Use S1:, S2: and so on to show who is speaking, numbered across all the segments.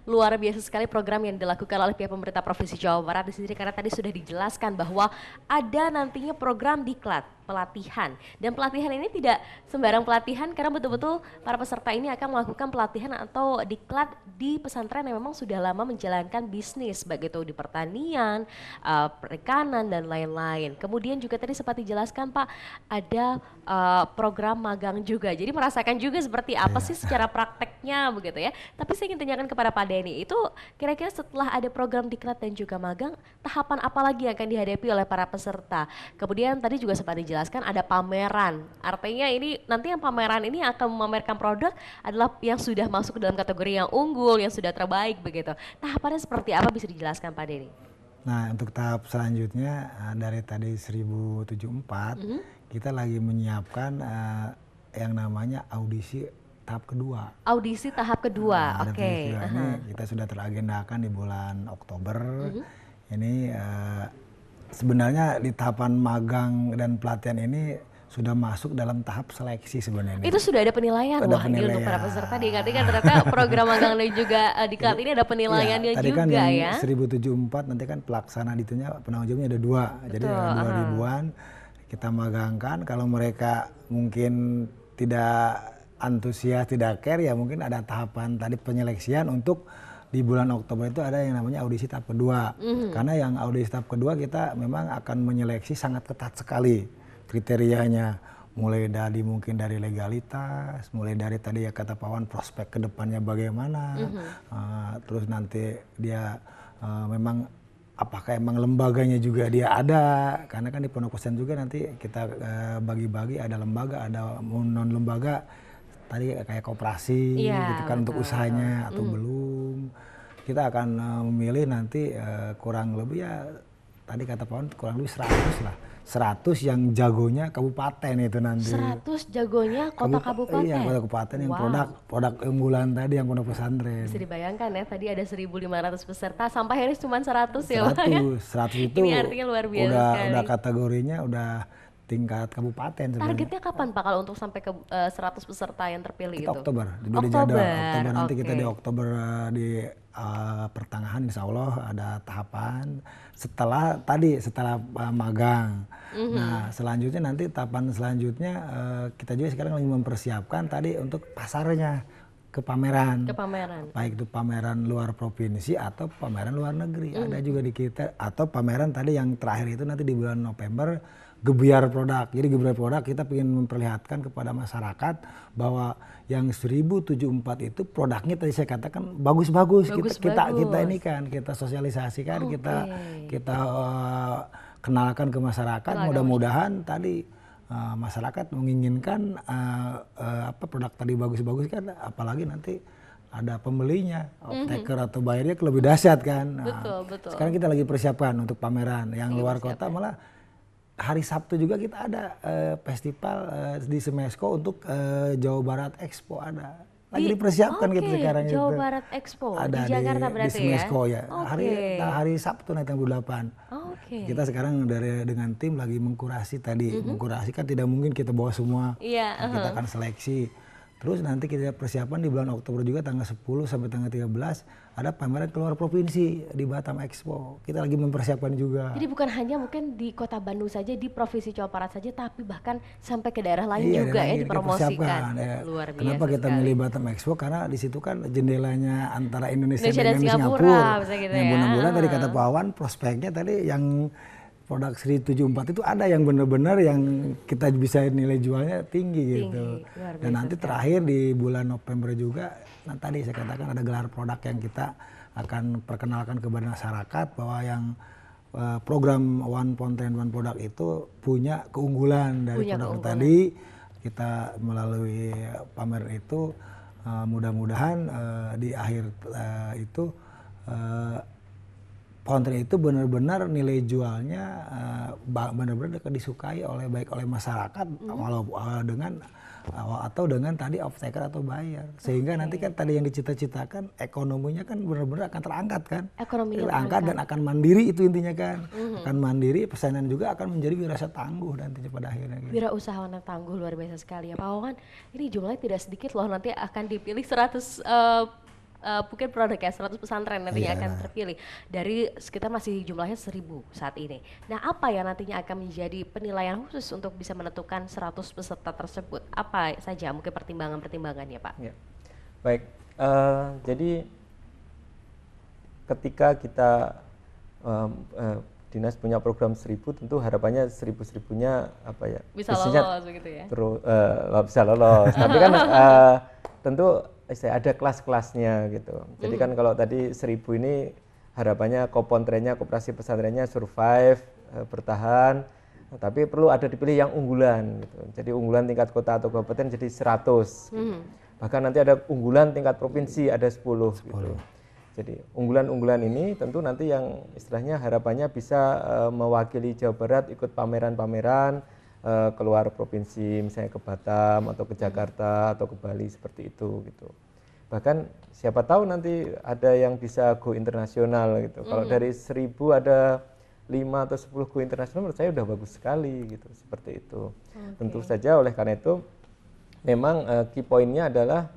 S1: Luar biasa sekali program yang dilakukan oleh pihak pemerintah Provinsi Jawa Barat di sini karena tadi sudah dijelaskan bahwa ada nantinya program diklat pelatihan dan pelatihan ini tidak sembarang pelatihan karena betul-betul para peserta ini akan melakukan pelatihan atau diklat di pesantren yang memang sudah lama menjalankan bisnis baik itu di pertanian, perikanan dan lain-lain. Kemudian juga tadi sempat dijelaskan Pak ada program magang juga. Jadi merasakan juga seperti apa sih
S2: Iya.
S1: secara prakteknya begitu ya. Tapi saya ingin tanyakan kepada Pak Denny, itu kira-kira setelah ada program diklat dan juga magang, tahapan apa lagi yang akan dihadapi oleh para peserta? Kemudian tadi juga sempat dijelaskan ada pameran. Artinya ini nanti yang pameran ini akan memamerkan produk adalah yang sudah masuk ke dalam kategori yang unggul, yang sudah terbaik begitu. Tahapannya seperti apa bisa dijelaskan Pak Denny?
S2: Nah, untuk tahap selanjutnya dari tadi 1074
S1: Mhm.
S2: kita lagi menyiapkan yang namanya audisi tahap kedua.
S1: Audisi tahap kedua,
S2: Nah, ada
S1: oke.
S2: audisi kedua ini
S1: Aha.
S2: kita sudah teragendakan di bulan Oktober.
S1: Mhm.
S2: Ini sebenarnya di tahapan magang dan pelatihan ini sudah masuk dalam tahap seleksi sebenarnya ini.
S1: Itu sudah ada penilaian,
S2: Ada
S1: wah ini untuk para peserta
S2: penilaian.
S1: diingatkan ternyata program magang dan juga diklat ini ada penilaiannya
S2: Tadi kan
S1: juga
S2: yang
S1: ya.
S2: 1074 nanti kan pelaksana ditunya penanggung jawabnya ada dua. Jadi
S1: Betul,
S2: ada dua
S1: aha.
S2: ribuan kita magangkan. Kalau mereka mungkin tidak antusias, tidak care ya mungkin ada tahapan tadi penyeleksian untuk di bulan Oktober itu ada yang namanya audisi tahap kedua.
S1: Mhm.
S2: Karena yang audisi tahap kedua kita memang akan menyeleksi sangat ketat sekali kriterianya. Mulai dari mungkin dari legalitas, mulai dari tadi ya kata Pawan prospek kedepannya bagaimana, terus nanti dia memang apakah emang lembaganya juga dia ada, karena kan di pondok pesantren juga nanti kita bagi-bagi ada lembaga, ada non lembaga, tadi kayak koperasi
S1: Iya,
S2: gitu kan untuk
S1: betul, betul.
S2: usahanya atau
S1: Mhm.
S2: belum, kita akan memilih nanti kurang lebih ya tadi kata Pawan kurang lebih 100 lah. 100 yang jagonya kabupaten itu nanti.
S1: 100 jagonya kota
S2: Iya,
S1: kabupaten.
S2: kota kabupaten yang produk
S1: Wow,
S2: produk unggulan tadi yang pondok pesantren.
S1: bisa dibayangkan ya tadi ada 1.500 peserta sampai akhirnya cuma 100 ya Pak ya.
S2: 100 itu
S1: Ini artinya luar biasa
S2: udah
S1: sekali.
S2: kategorinya udah tingkat kabupaten sebenarnya.
S1: Targetnya kapan Pak kalau untuk sampai ke 100 peserta yang terpilih
S2: Kita
S1: itu?
S2: Oktober, udah di jadwal
S1: Oktober,
S2: Oktober nanti kita
S1: oke.
S2: di Oktober di pertengahan insya Allah ada tahapan setelah magang. Nah selanjutnya nanti tahapan selanjutnya kita juga sekarang lagi mempersiapkan tadi untuk pasarnya ke pameran.
S1: Ke pameran.
S2: Baik itu pameran luar provinsi atau pameran luar negeri. Ada juga di kita atau pameran tadi yang terakhir itu nanti di bulan November gebiar produk. Jadi gebiar produk kita ingin memperlihatkan kepada masyarakat bahwa yang 1074 itu produknya tadi saya katakan bagus-bagus. Kita ini
S1: Bagus-bagus.
S2: kan kita sosialisasikan,
S1: Oke.
S2: kita kenalkan ke masyarakat.
S1: Kenalkan
S2: Mudah-mudahan tadi masyarakat menginginkan apa produk tadi bagus-bagus kan, apalagi nanti ada pembelinya, off-taker atau bayarnya lebih dahsyat kan. Nah,
S1: betul, betul.
S2: sekarang kita lagi persiapan untuk pameran yang
S1: Lagi
S2: luar
S1: persiapan.
S2: kota, malah hari Sabtu juga kita ada festival di Semesko untuk Jawa Barat Expo ada. Lagi dipersiapkan
S1: Oke,
S2: gitu sekarang
S1: Jawa
S2: itu.
S1: Barat Expo
S2: Ada
S1: di Jakarta
S2: di
S1: berarti ya?
S2: Semesko ya.
S1: Oke.
S2: Hari Sabtu nanti tanggal 8.
S1: Oke.
S2: Kita sekarang dengan tim lagi mengkurasi tadi. Mengkurasi kan tidak mungkin kita bawa semua.
S1: Iya,
S2: Nah, kita akan seleksi. Terus nanti kita persiapan di bulan Oktober juga tanggal 10 sampai tanggal 13 ada pameran keluar provinsi di Batam Expo. Kita lagi mempersiapkan juga.
S1: Jadi bukan hanya mungkin di kota Bandung saja, di Provinsi Jawa Barat saja, tapi bahkan sampai ke daerah lain
S2: Iya,
S1: juga
S2: dan
S1: ya
S2: kita
S1: dipromosikan.
S2: persiapkan, ya.
S1: Luar biasa
S2: Kenapa kita
S1: sekali.
S2: milih Batam Expo? Karena di situ kan jendelanya antara Indonesia
S1: Indonesia dan
S2: dengan
S1: Singapura, bisa gitu
S2: Yang
S1: ya.
S2: benar-benar tadi kata Pak Awan, prospeknya tadi yang produk 1074 itu ada yang benar-benar yang kita bisa nilai jualnya tinggi gitu.
S1: Luar
S2: Dan
S1: biasa
S2: nanti
S1: sekali.
S2: terakhir di bulan November juga, nah tadi saya katakan ada gelar produk yang kita akan perkenalkan kepada masyarakat bahwa yang program One Ponten One Product itu punya keunggulan dari
S1: Punya
S2: produk
S1: keunggulan.
S2: tadi. Kita melalui pameran itu mudah-mudahan di akhir itu konten itu benar-benar nilai jualnya benar-benar disukai baik oleh masyarakat walau dengan tadi off taker atau buyer, sehingga nanti kan tadi yang dicita-citakan ekonominya kan benar-benar akan terangkat kan,
S1: Ekonominya
S2: terangkat dan akan mandiri, itu intinya kan, akan mandiri, persaingan juga akan menjadi wirausaha tangguh nantinya pada akhirnya gitu.
S1: Wirausahawan yang tangguh luar biasa sekali ya Pak Wawan. Ini jumlahnya tidak sedikit loh, nanti akan dipilih 100 mungkin produk ya 100 pesantren nantinya
S2: Iya.
S1: akan terpilih dari sekitar masih jumlahnya 1.000 saat ini. Nah, apa yang nantinya akan menjadi penilaian khusus untuk bisa menentukan 100 peserta tersebut? Apa saja mungkin pertimbangan-pertimbangannya, Pak?
S3: Ya. Baik, jadi ketika kita dinas punya program 1.000, tentu harapannya 1.000-1.000-nya apa ya?
S1: Bisa
S3: pastinya
S1: lolos begitu ya?
S3: Terus bisa lolos. Tapi kan tentu ada kelas-kelasnya gitu. Jadi kan kalau tadi 1.000 ini harapannya kopontrennya, koperasi pesantrennya survive, bertahan. Tapi perlu ada dipilih yang unggulan gitu. Jadi unggulan tingkat kota atau kabupaten jadi 100 gitu. Bahkan nanti ada unggulan tingkat provinsi ada 10 gitu. Jadi unggulan-unggulan ini tentu nanti yang istilahnya harapannya bisa mewakili Jawa Barat ikut pameran-pameran keluar provinsi, misalnya ke Batam atau ke Jakarta atau ke Bali seperti itu gitu. Bahkan siapa tahu nanti ada yang bisa go internasional gitu. Kalau dari 1.000 ada 5 atau 10 go internasional menurut saya udah bagus sekali gitu, seperti itu. Tentu saja oleh karena itu memang key point-nya adalah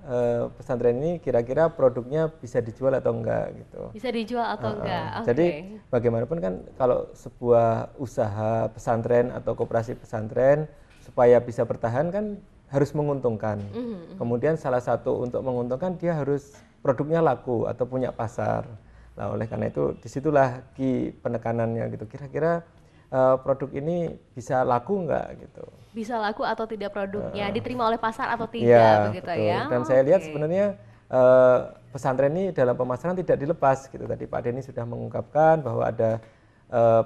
S3: pesantren ini kira-kira produknya bisa dijual atau enggak gitu.
S1: Bisa dijual atau enggak?
S3: Jadi bagaimanapun kan kalau sebuah usaha pesantren atau koperasi pesantren supaya bisa bertahan kan harus menguntungkan. Kemudian salah satu untuk menguntungkan dia harus produknya laku atau punya pasar. Nah oleh karena itu disitulah key penekanannya gitu. Kira-kira produk ini bisa laku enggak gitu.
S1: Bisa laku atau tidak produknya, diterima oleh pasar atau tidak,
S3: Ya,
S1: begitu
S3: betul.
S1: ya?
S3: Dan saya lihat sebenarnya pesantren ini dalam pemasaran tidak dilepas gitu. Tadi Pak Denny sudah mengungkapkan bahwa ada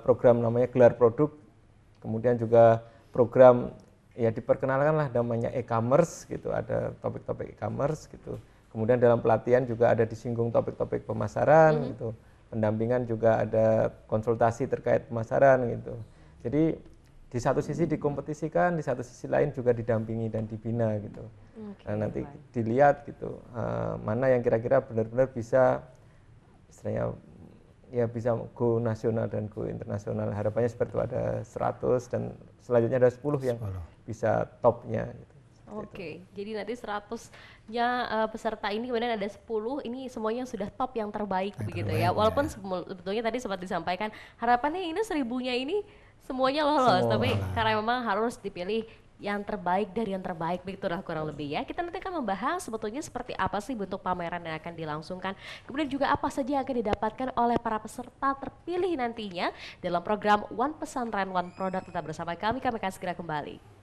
S3: program namanya gelar produk, kemudian juga program ya diperkenalkan lah namanya e-commerce gitu, ada topik-topik e-commerce gitu. Kemudian dalam pelatihan juga ada disinggung topik-topik pemasaran gitu. Pendampingan juga ada konsultasi terkait pemasaran gitu. Jadi di satu sisi dikompetisikan, di satu sisi lain juga didampingi dan dibina gitu. Nah, nanti dilihat gitu mana yang kira-kira benar-benar bisa istilahnya ya bisa go nasional dan go internasional. Harapannya seperti itu ada 100 dan selanjutnya ada 10 yang bisa topnya gitu.
S1: Oke, jadi nanti 100-nya peserta ini kemudian ada 10, ini semuanya sudah top yang terbaik begitu ya. Walaupun sebetulnya tadi sempat disampaikan harapannya ini 1.000-nya ini semuanya lolos, tapi karena memang harus dipilih yang terbaik dari yang terbaik begitu lah kurang lebih ya. Kita nanti akan membahas sebetulnya seperti apa sih bentuk pameran yang akan dilangsungkan, kemudian juga apa saja yang akan didapatkan oleh para peserta terpilih nantinya dalam program One Pesantren One Product. Tetap bersama kami akan segera kembali.